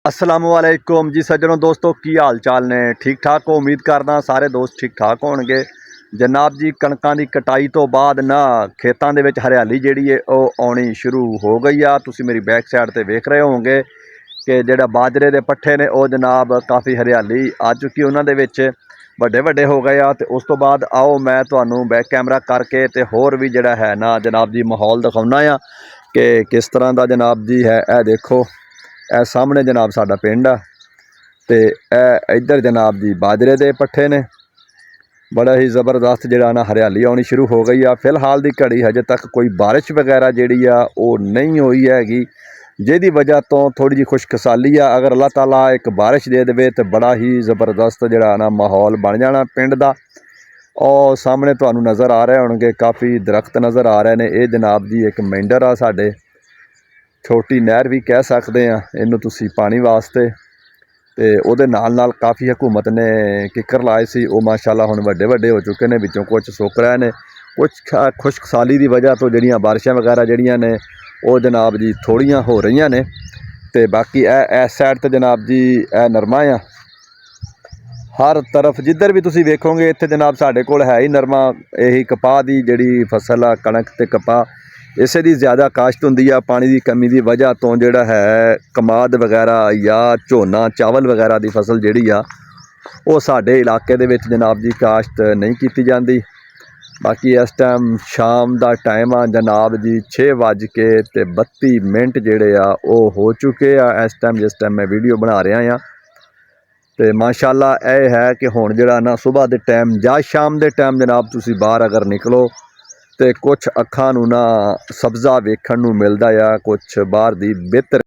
असलामुअलैकुम जी सज्जनों दोस्तों की हाल चाल ने ठीक ठाक हो। उम्मीद करदा सारे दोस्त ठीक ठाक होणगे। जनाब जी कणकां दी कटाई तो बाद ना खेतां दे विच हरियाली जिहड़ी है वो आउणी शुरू हो गई आ। तुसीं मेरी बैक साइड ते वेख रहे होंगे कि जिहड़ा बाजरे दे पट्ठे ने वो जनाब काफ़ी हरियाली आ चुकी उन्हां दे विच, ਵੱਡੇ ਵੱਡੇ हो गए आ। ते उस तो बाद आओ मैं तुहानूं बैक कैमरा करके ते होर भी जिहड़ा है ना जनाब जी माहौल दिखाउणा आ कि किस तरह दा जनाब जी है। यह देखो ਇਹ ਸਾਹਮਣੇ जनाब साडा पिंड आ ते इधर जनाब जी बाजरे दे पट्ठे ने। बड़ा ही ज़बरदस्त जिहड़ा ना हरियाली आउणी शुरू हो गई आ। फिलहाल दी घड़ी हजे तक कोई बारिश वगैरह जिहड़ी आ वो नहीं हुई हैगी, जिहदी वजह तो थोड़ी जी खुशकसाली आ। अगर अल्लाह ताला एक बारिश दे देवे तो बड़ा ही ज़बरदस्त जिहड़ा ना माहौल बन जाना पिंड दा। और सामने तुहानूं नज़र आ रहे होणगे काफ़ी दरख्त नज़र आ रहे ने। ये जनाब जी एक मेंढर आ साडे, छोटी नहर भी कह सकते हैं इनू तुसी पानी वास्ते। तो उहदे नाल काफ़ी हुकूमत ने किकर लाए सी, वो माशाअल्लाह हुण वड्डे वड्डे हो चुके हैं। विचों कुछ सुक रहे हैं, कुछ खुशकसाली की वजह तो जिहड़ियां बारिशां वगैरह जिहड़ियां ने वो जनाब जी थोड़ियां हो रही ने। तो बाकी इस साइड तो जनाब जी नरमा आ। हर तरफ जिधर भी तुसी वेखोगे इत्थे जनाब साडे कोल है ही नरमा। यही कपाह की जिहड़ी फसल आ, कणक ते कपाह, इसे दी ज़्यादा काश्त हुंदी आ। पानी की कमी की वजह तो जिहड़ा है कमाद वगैरह या झोना चावल वगैरह की फसल जिहड़ी आ वो साडे इलाके दे विच जनाब जी काश्त नहीं की जाती। बाकी इस टाइम शाम का टाइम आ जनाब जी 6:32 जिहड़े आ वो हो चुके आ इस टाइम जिस टाइम मैं वीडियो बना रहा हाँ। तो माशाअल्लाह यह है कि हुण जिहड़ा ना सुबह के टाइम या शाम के टाइम जनाब तुसी बाहर अगर निकलो तो कुछ अखां नूं ना सब्ज़ा वेखण नूं मिलदा आ, कुछ बाहर दी बेहतर